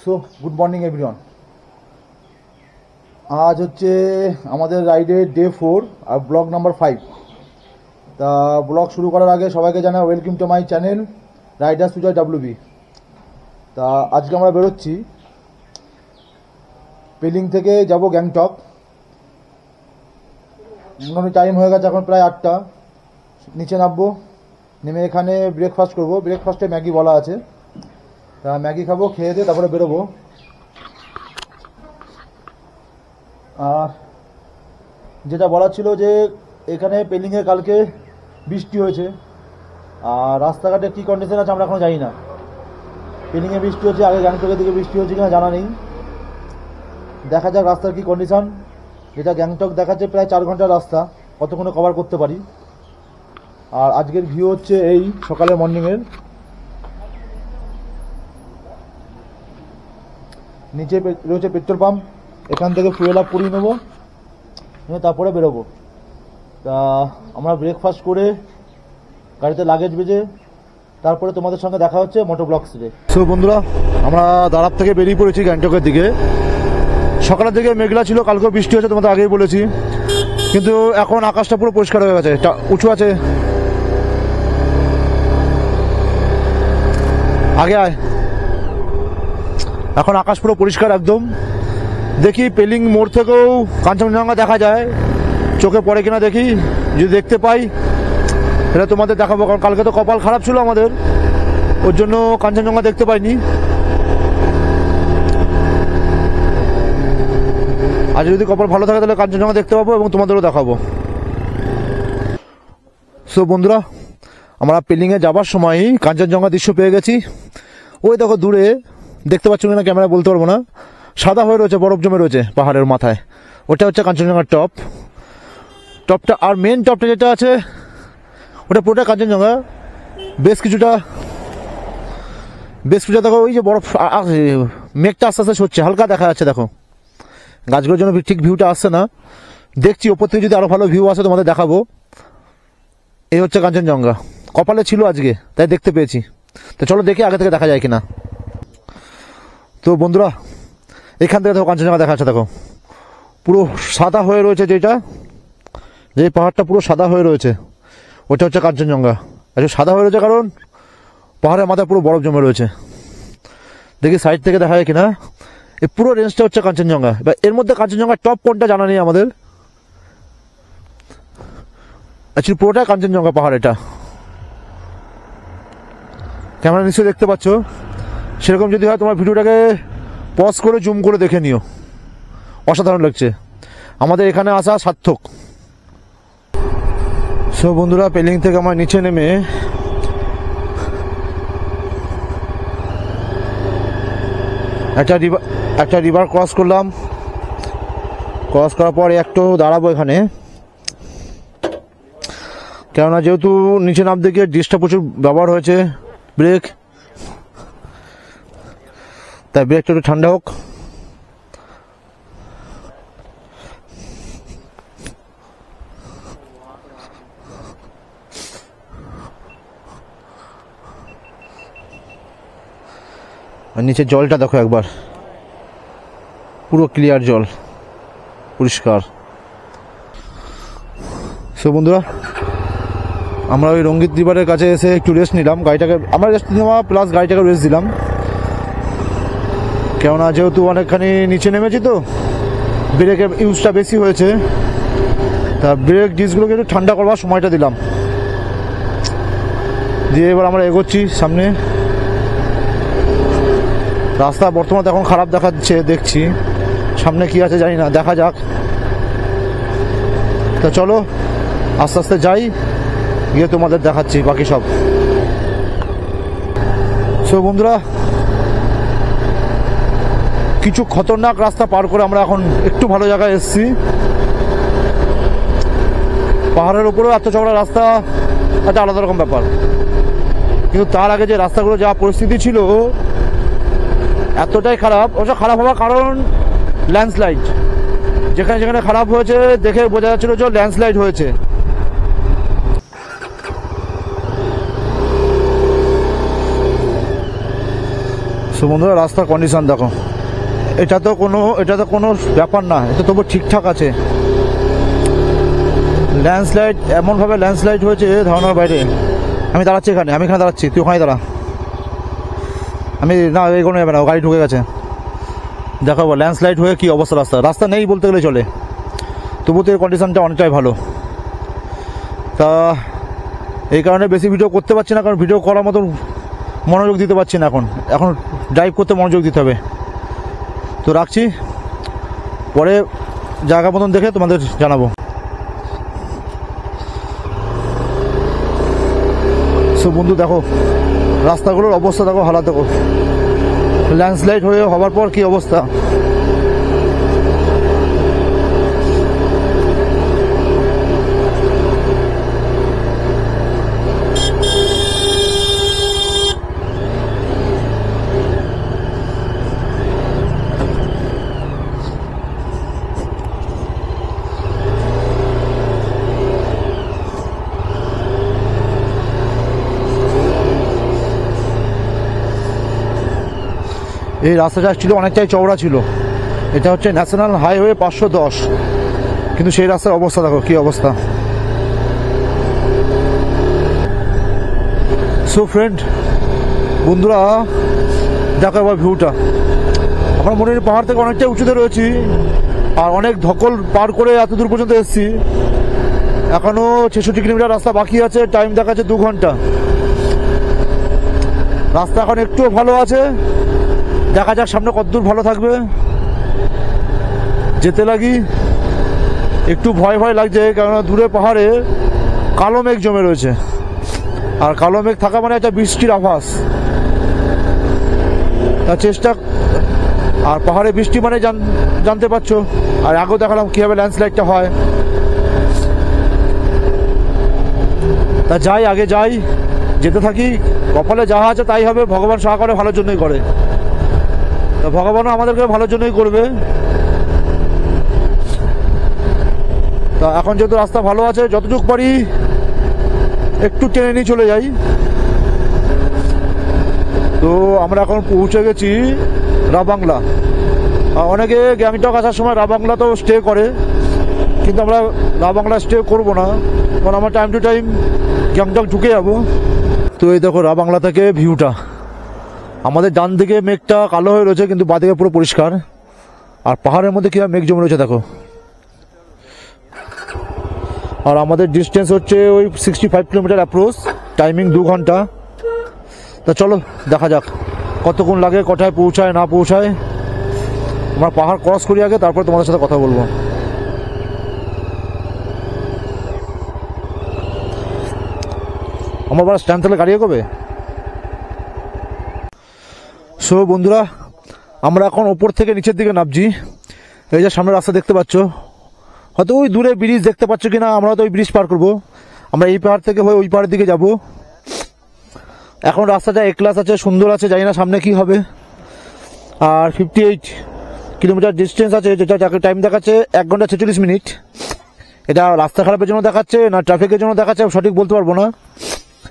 So good morning everyone. আজ হচ্ছে আমাদের রাইডের ডে 4 আর ব্লগ নাম্বার 5। তা ব্লগ শুরু করার আগে সবাইকে জানাই welcome to my channel rider Sujay WB. তা আজকে আমরা বেরোচ্ছি পেলিং থেকে যাব গ্যাংটক। মোটামুটি টাইম হয়ে গেছে এখন প্রায় 8টা। নিচে নামবো, নেমে এখানে ব্রেকফাস্ট করব। ব্রেকফাস্টে ম্যাগি বলা আছে, তা ম্যাগি খাবো, খেয়ে দিয়ে তারপরে বেরোবো। আর যেটা বলার ছিল যে এখানে পেলিংয়ে কালকে বৃষ্টি হয়েছে, আর রাস্তাঘাটে কী কন্ডিশন আছে আমরা এখনও জানি না। পেলিংয়ে বৃষ্টি হচ্ছে, আগে গ্যাংটকের দিকে বৃষ্টি হচ্ছে কিনা জানা নেই। দেখা যাক রাস্তার কী কন্ডিশন। যেটা গ্যাংটক দেখাচ্ছে প্রায় 4 ঘন্টার রাস্তা, কতক্ষণে কভার করতে পারি। আর আজকের ভিউ হচ্ছে এই সকালে মর্নিংয়ের। নিচে রয়েছে পেট্রোল পাম্প, এখান থেকে ফুয়েল আপ করিয়ে নেবো, তারপরে বেরোবো। তা আমরা ব্রেকফাস্ট করে গাড়িতে লাগেজ বেজে তারপরে তোমাদের সঙ্গে দেখা হচ্ছে মোটো ব্লগসে। সো বন্ধুরা, আমরা দাঁড়াব থেকে বেরিয়ে পড়েছি গ্যাংটকের দিকে। সকালের দিকে মেঘলা ছিল, কালকেও বৃষ্টি হয়েছে তোমাদের আগেই বলেছি, কিন্তু এখন আকাশটা পুরো পরিষ্কার হয়ে গেছে, উঁচু আছে। আগে আয়, এখন আকাশ পুরো পরিষ্কার একদম। দেখি পেলিং মোড় থেকেও কাঞ্চনজঙ্ঘা দেখা যায়, চোখে পড়ে কিনা দেখি। যদি দেখতে পাই এটা তোমাদের দেখাবো, কারণ কালকে তো কপাল খারাপ ছিল আমাদের, ওর জন্য কাঞ্চনজঙ্ঘা দেখতে পাইনি। আজ যদি কপাল ভালো থাকে তাহলে কাঞ্চনজঙ্ঘা দেখতে পাবো এবং তোমাদেরও দেখাবো। সো বন্ধুরা, আমরা পেলিংয়ে যাবার সময় কাঞ্চনজঙ্ঘা দৃশ্য পেয়ে গেছি। ওই দেখো দূরে, দেখতে পাচ্ছ কিনা ক্যামেরা বলতে পারবো না, সাদা হয়ে রয়েছে, বরফ জমে রয়েছে পাহাড়ের মাথায়। ওটা হচ্ছে কাঞ্চনজঙ্ঘার টপটা। আর মেন টপটা যেটা আছে ওটা পুরোটা কাঞ্চনজঙ্ঘা। বেশ কিছুটা দেখো, ওই যে বরফ, মেঘটা আস্তে আস্তে সরছে, হালকা দেখা যাচ্ছে। দেখো গাছগুলোর জন্য ঠিক ভিউটা আসছে না, দেখছি ওপর থেকে যদি আরো ভালো ভিউ আসে তোমাদের দেখাবো। এই হচ্ছে কাঞ্চনজঙ্ঘা, কপালে ছিল আজকে তাই দেখতে পেয়েছি। তো চলো দেখি আগে থেকে দেখা যায় কিনা। তো বন্ধুরা, এখান থেকে দেখো কাঞ্চনজঙ্ঘা দেখা যাচ্ছে। দেখো পুরো সাদা হয়ে রয়েছে, যে পাহাড়টা পুরো সাদা হয়ে রয়েছে ওটা হচ্ছে কাঞ্চনজঙ্ঘা। আচ্ছা, সাদা হয়ে রয়েছে কারণ পাহাড়ের মাথায় পুরো বরফ জমে রয়েছে। দেখি সাইড থেকে দেখা যায় কিনা। এই পুরো রেঞ্জটা হচ্ছে কাঞ্চনজঙ্ঘা। এবার এর মধ্যে কাঞ্চনজঙ্ঘার টপ কোনটা জানা নেই আমাদের। অ্যাকচুয়ালি পুরোটা কাঞ্চনজঙ্ঘা পাহাড়। এটা ক্যামেরা নিশ্চয়ই দেখতে পাচ্ছ। সেরকম যদি হয় তোমার ভিডিওটাকে পজ করে জুম করে দেখে নিও, অসাধারণ লাগছে। আমাদের এখানে আসা সার্থক। সো বন্ধুরা, পেলিং থেকে আমার নিচে নেমে একটা রিভার ক্রস করলাম। ক্রস করার পর একটু দাঁড়াবো এখানে, কেননা যেহেতু নিচে নামতে গিয়ে ডিসটা প্রচুর ব্যবহার হয়েছে ব্রেক, তাই ব্রেকটা একটু ঠান্ডা হোক। আর নিচে জলটা দেখো একবার, পুরো ক্লিয়ার জল, পরিষ্কার। সো বন্ধুরা, আমরা ওই রঙ্গিত রিভারের কাছে এসে একটু রেস্ট নিলাম। গাড়িটাকে আমরা রেস্ট নেওয়া প্লাস গাড়িটাকে রেস্ট দিলাম, কেননা যেহেতু অনেকখানি নিচে নেমেছি তো ব্রেকের ইউজটা বেশি হয়েছে, তা ব্রেক ডিসগুলোকে একটু ঠান্ডা করবার সময়টা দিলাম। দিয়ে এবার আমরা এগোচ্ছি সামনে। রাস্তা বর্তমানে এখন খারাপ দেখাচ্ছে, দেখছি সামনে কি আছে জানি না, দেখা যাক। তা চলো আস্তে আস্তে যাই, গিয়ে তোমাদের দেখাচ্ছি বাকি সব। সো বন্ধুরা, কিছু খতরনাক রাস্তা পার করে আমরা এখন একটু ভালো জায়গায় এসেছি। পাহাড়ের উপরেও এত চওড়া রাস্তা একটা আলাদা রকম ব্যাপার, কিন্তু তার আগে যে রাস্তাগুলো যা পরিস্থিতি ছিল এতটাই খারাপ। অবশ্য খারাপ হওয়ার কারণ ল্যান্ডস্লাইড, যেখানে যেখানে খারাপ হয়েছে দেখে বোঝা যাচ্ছিল যে ল্যান্ডস্লাইড হয়েছে। সো বন্ধুরা রাস্তার কন্ডিশন দেখো, এটা তো কোনো ব্যাপার না, এটা তবু ঠিকঠাক আছে। ল্যান্ডস্লাইড এমনভাবে ল্যান্ডস্লাইড হয়েছে ধারণার বাইরে। আমি দাঁড়াচ্ছি এখানে, আমি এখানে দাঁড়াচ্ছি, তুই ওখানে দাঁড়া। আমি না এগোনো যাবে না, গাড়ি ঢুকে গেছে। দেখাবো ল্যান্ডস্লাইড হয়ে কী অবস্থা। রাস্তা নেই বলতে গেলে চলে, তবু তো এর কন্ডিশনটা অনেকটাই ভালো। তা এই কারণে বেশি ভিডিও করতে পারছি না, কারণ ভিডিও করার মতো মনোযোগ দিতে পারছি না। এখন ড্রাইভ করতে মনোযোগ দিতে হবে। তো রাখছি, পরে জায়গা মতন দেখে তোমাদের জানাবো। সো বন্ধু দেখো রাস্তাগুলোর অবস্থা, দেখো হালাত দেখো, ল্যান্ডস্লাইড হয়ে হওয়ার পর কি অবস্থা। এই রাস্তাটা ছিল অনেকটাই চওড়া ছিল, এটা হচ্ছে ন্যাশনাল হাইওয়ে 510, কিন্তু সেই রাস্তার অবস্থা দেখো কি অবস্থা। সো ফ্রেন্ড বন্ধুরা দেখো এবার ভিউটা। আমরা মনে হয় পাহাড় থেকে অনেকটাই উঁচুতে রয়েছি, আর অনেক ধকল পার করে এত দূর পর্যন্ত এসেছি। এখনো 66 কিলোমিটার রাস্তা বাকি আছে, টাইম দেখাচ্ছে 2 ঘন্টা। রাস্তা এখন একটু ভালো আছে, দেখা যাক সামনে কতদূর ভালো থাকবে। যেতে লাগি, একটু ভয় লাগছে, কেননা দূরে পাহাড়ে কালো মেঘ জমে রয়েছে, আর কালো মেঘ থাকা মানে একটা বৃষ্টির আভাস। তার চেষ্টা, আর পাহাড়ে বৃষ্টি মানে জানতে পারছো, আর আগেও দেখালাম কীভাবে ল্যান্ডস্লাইডটা হয়। তা যাই, আগে যাই, যেতে থাকি, কপালে যা আছে তাই হবে। ভগবান সাহা করে, ভালোর জন্যই করে, তো ভগবানও আমাদেরকে ভালোর জন্যই করবে। তা এখন যেহেতু রাস্তা ভালো আছে, যতটুকু পারি একটু টেনে নিয়ে চলে যাই। তো আমরা এখন পৌঁছে গেছি রাবাংলা। অনেকে গ্যাংটক আসার সময় রাবাংলাতেও স্টে করে, কিন্তু আমরা রাবাংলা স্টে করবো না, কারণ আমরা টাইম টু টাইম গ্যাংটক ঢুকে যাবো। তো এই দেখো রাবাংলা থেকে ভিউটা, আমাদের ডান দিকে মেঘটা কালো হয়ে রয়েছে, কিন্তু বাঁ দিকে পুরো পরিষ্কার। আর পাহাড়ের মধ্যে কীভাবে মেঘ জমে রয়েছে দেখো। আর আমাদের ডিস্টেন্স হচ্ছে ওই 65 কিলোমিটার অ্যাপ্রোচ, টাইমিং 2 ঘন্টা। তা চলো দেখা যাক কতক্ষণ লাগে, কোথায় পৌঁছায় না পৌঁছায়। আমরা পাহাড় ক্রস করি আগে, তারপর তোমাদের সাথে কথা বলবো। আমার বড় স্ট্যান্ড থেকে গাড়ি এগোবে। সো বন্ধুরা আমরা এখন ওপর থেকে নিচের দিকে নামছি। এই যে সামনে রাস্তা দেখতে পাচ্ছ, হয়তো ওই দূরে ব্রিজ দেখতে পাচ্ছ কিনা, আমরা তো ওই ব্রিজ পার করবো। আমরা এই পাহাড় থেকে হয়ে ওই পাহাড়ের দিকে যাব। এখন রাস্তাটা একলাস আছে, সুন্দর আছে, জানি না সামনে কি হবে। আর 58 কিলোমিটার ডিস্টেন্স আছে, যেটা টাইম দেখাচ্ছে 1 ঘন্টা 46 মিনিট। এটা রাস্তা খারাপের জন্য দেখাচ্ছে না ট্রাফিকের জন্য দেখাচ্ছে সঠিক বলতে পারবো না,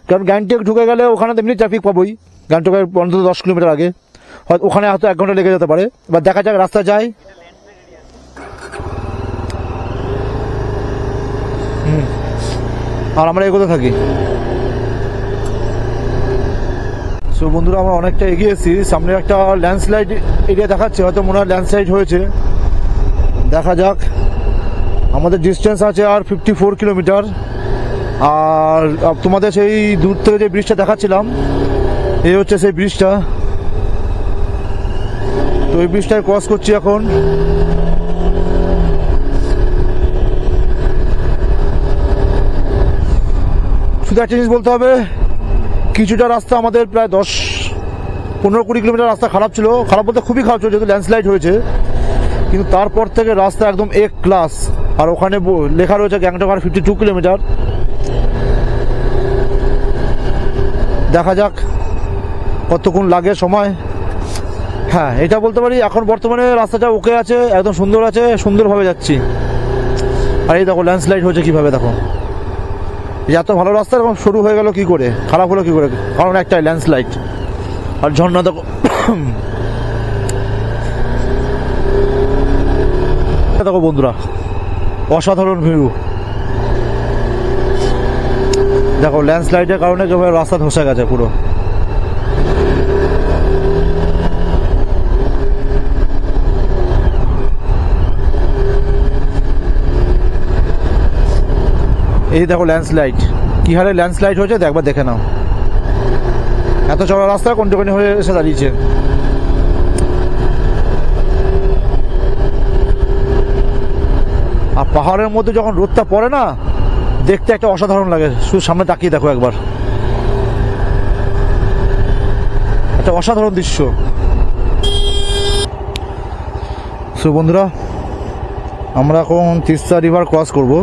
কারণ গ্যাংটক ঢুকে গেলে ওখানে তো এমনি ট্রাফিক পাবোই। গ্যাংটকের অন্তত 10 কিলোমিটার আগে, হয়তো ওখানে হয়তো 1 ঘন্টা লেগে যেতে পারে। এবার দেখা যাক রাস্তা যায়। আর আমরা এগোতে থাকি। সো বন্ধুরা আমরা অনেকটা এগিয়েছি, সামনে একটা ল্যান্ডস্লাইড এরিয়া দেখাচ্ছে, হয়তো মনে হয় ল্যান্ডস্লাইড হয়েছে। দেখা যাক। আমাদের ডিস্টেন্স আছে আর 54 কিলোমিটার। আর তোমাদের সেই দূর থেকে যে ব্রিজটা দেখাচ্ছিলাম, এই হচ্ছে সেই ব্রিজটা। তো এই ব্রিজটায় ক্রস করছি এখন। শুধু একটা জিনিস বলতে হবে, কিছুটা রাস্তা আমাদের প্রায় 10-15-20 কিলোমিটার রাস্তা খারাপ ছিল। খারাপ বলতে খুবই খারাপ ছিল, যেহেতু ল্যান্ডস্লাইড হয়েছে। কিন্তু তারপর থেকে রাস্তা একদম এক ক্লাস। আর ওখানে লেখা রয়েছে গ্যাংটক আর 52 কিলোমিটার। দেখা যাক কতক্ষণ লাগে সময়। হ্যাঁ এটা বলতে পারি, এখন বর্তমানে রাস্তাটা ওকে আছে, একদম সুন্দর আছে, সুন্দরভাবে যাচ্ছি। আর এই দেখো ল্যান্ডস্লাইড হয়েছে কীভাবে, দেখো এত ভালো রাস্তা এখন শুরু হয়ে গেল কি করে, খারাপ হলো কি করে, কারণ একটাই ল্যান্ডস্লাইড। আর ঝর্ণা দেখো, দেখো বন্ধুরা, অসাধারণ ভিউ। দেখো ল্যান্ডস্লাইডের কারণে একেবারে রাস্তা ধসে গেছে পুরো। এই দেখো ল্যান্ডস্লাইড, কি হারে ল্যান্ডস্লাইড হয়েছে একবার দেখে নাও। এত চড়া রাস্তা কন্টিনিউ হয়ে এসে দাঁড়িয়েছে। আর পাহাড়ের মধ্যে যখন রোদটা পড়ে না, দেখতে একটা অসাধারণ লাগে। শুধু সামনে তাকিয়ে দেখো একবার, একটা অসাধারণ দৃশ্য। সো বন্ধুরা, আমরা এখন তিস্তা রিভার ক্রস করব।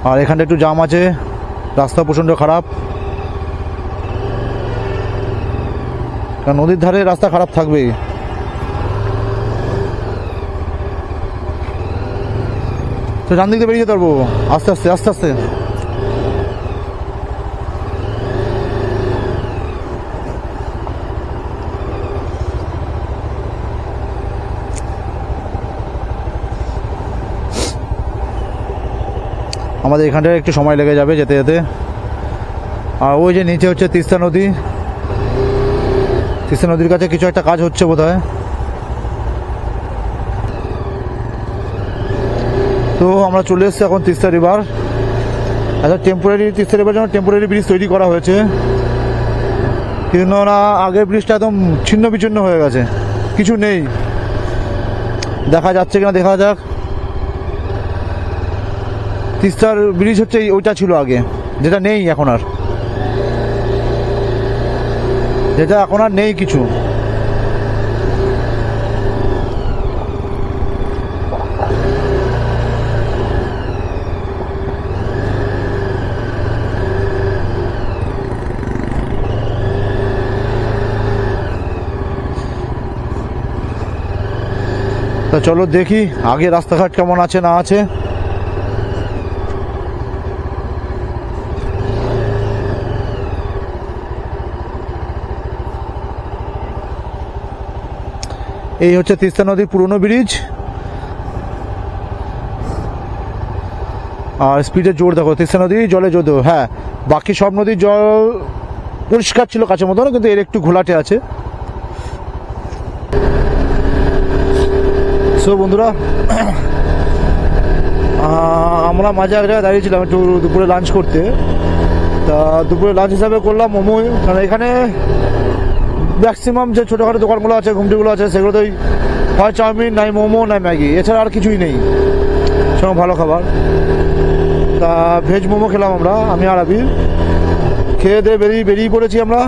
আর এখানটা একটু জাম আছে, রাস্তা প্রচণ্ড খারাপ, কারণ নদীর ধারে রাস্তা খারাপ থাকবেই। তো ডান দিক দিয়ে বেরিয়ে যেতে পারবো আস্তে আস্তে আস্তে আস্তে। আমাদের এখানটায় একটু সময় লেগে যাবে যেতে যেতে। আর ওই যে নিচে হচ্ছে তিস্তা নদী, তিস্তা নদীর কাছে কিছু একটা কাজ হচ্ছে বোধহয়। তো আমরা চলে এসেছি এখন তিস্তা রিভার। আচ্ছা, টেম্পোরারি তিস্তা রিভার জন্য টেম্পোরারি ব্রিজ তৈরি করা হয়েছে, কিন্তু না, আগের ব্রিজটা একদম ছিন্ন বিচ্ছিন্ন হয়ে গেছে, কিছু নেই। দেখা যাচ্ছে কিনা দেখা যাক। তিস্তার ব্রিজ হচ্ছে ওইটা ছিল আগে, যেটা নেই এখন আর, যেটা এখন আর নেই কিছু। তো চলো দেখি আগে রাস্তাঘাট কেমন আছে না আছে। এই হচ্ছে তিস্তা নদীর পুরনো ব্রিজ। আর স্পিডের জোর দেখো, তিস্তা নদী জলে জোর। হ্যাঁ, বাকি সব নদীর জল পরিষ্কার ছিল কাছের মতো, কিন্তু এর একটু ঘোলাটে আছে। সো বন্ধুরা, আমরা মাঝে এক জায়গায় দাঁড়িয়েছিলাম একটু দুপুরে লাঞ্চ করতে। তা দুপুরে লাঞ্চ হিসাবে করলাম মোমো, কারণ এখানে ম্যাক্সিমাম যে ছোটোখাটো দোকানগুলো আছে, ঘুমটিগুলো আছে, সেগুলোতেই হয় চাউমিন, নাই মোমো, নাই ম্যাগি, এছাড়া আর কিছুই নেই সেরকম ভালো খাবার। তা ভেজ মোমো খেলাম আমরা, আমি আর আবির। খেয়ে দিয়ে বেরিয়ে পড়েছি আমরা।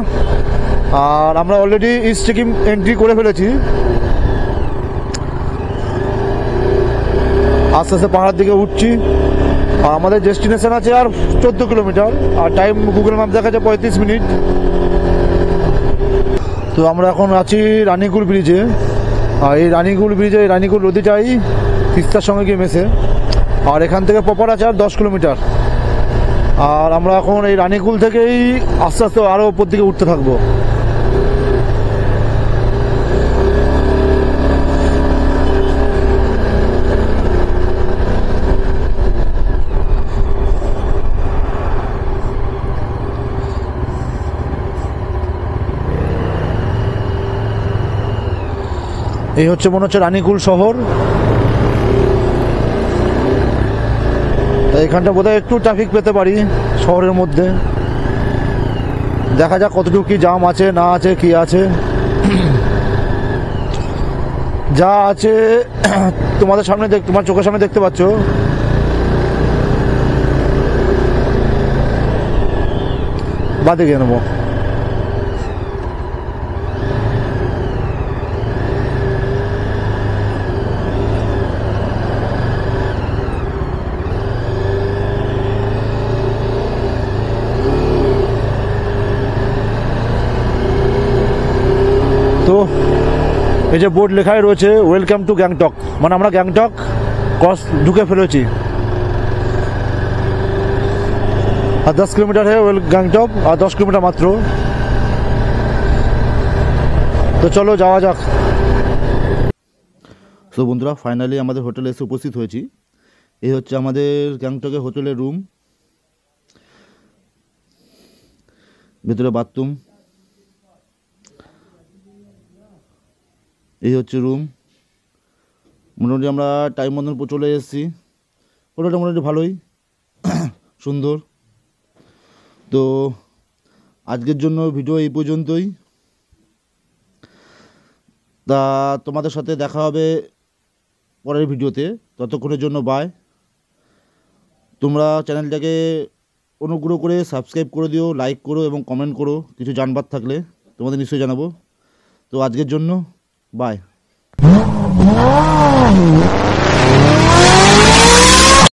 আর আমরা অলরেডি ইস্ট সিকিম এন্ট্রি করে ফেলেছি। আস্তে আস্তে পাহাড়ের দিকে উঠছি। আর আমাদের ডেস্টিনেশন আছে আর 14 কিলোমিটার, আর টাইম গুগল ম্যাপ দেখাচ্ছে 35 মিনিট। তো আমরা এখন আছি রানীকুল ব্রিজে। আর এই রানীকুল ব্রিজে, এই রানীকুল নদীটাই তিস্তার সঙ্গে গিয়ে মেশে। আর এখান থেকে প্রপার আছে আর 10 কিলোমিটার। আর আমরা এখন এই রানীকুল থেকেই আস্তে আস্তে আরও উপর দিকে উঠতে থাকবো। এই হচ্ছে মনে হচ্ছে রানীকুল শহর। এখানটা বোধহয় একটু ট্রাফিক পেতে পারি শহরের মধ্যে। দেখা যাক কতটুকু কি জাম আছে না আছে, কি আছে। যা আছে তোমাদের সামনে, তোমার চোখের সামনে দেখতে পাচ্ছ। বাদে গিয়ে নেবো। তো এই যে বোর্ড লেখাই রয়েছে ওয়েলকাম টু গ্যাংটক, মানে আমরা গ্যাংটক ক্রস ঢুকে ফেলেছি। আর 10 কিলোমিটার है গ্যাংটক, আর 10 কিলোমিটার মাত্র। তো চলো যাওয়া যাক। তো বন্ধুরা ফাইনালি আমাদের হোটেলে এসে উপস্থিত হয়েছি। এই হচ্ছে আমাদের গ্যাংটকের হোটেলের রুম, ভেতরে বাথরুম, এই হচ্ছে রুম। মোটামুটি আমরা টাইম মতন চলে এসেছি। হোটেলটা মোটামুটি ভালোই সুন্দর। তো আজকের জন্য ভিডিও এই পর্যন্তই। তা তোমাদের সাথে দেখা হবে পরের ভিডিওতে। ততক্ষণের জন্য বাই। তোমরা চ্যানেলটাকে অনুগ্রহ করে সাবস্ক্রাইব করে দিও, লাইক করো এবং কমেন্ট করো। কিছু জানবার থাকলে তোমাদের নিশ্চয়ই জানাবো। তো আজকের জন্য বাই।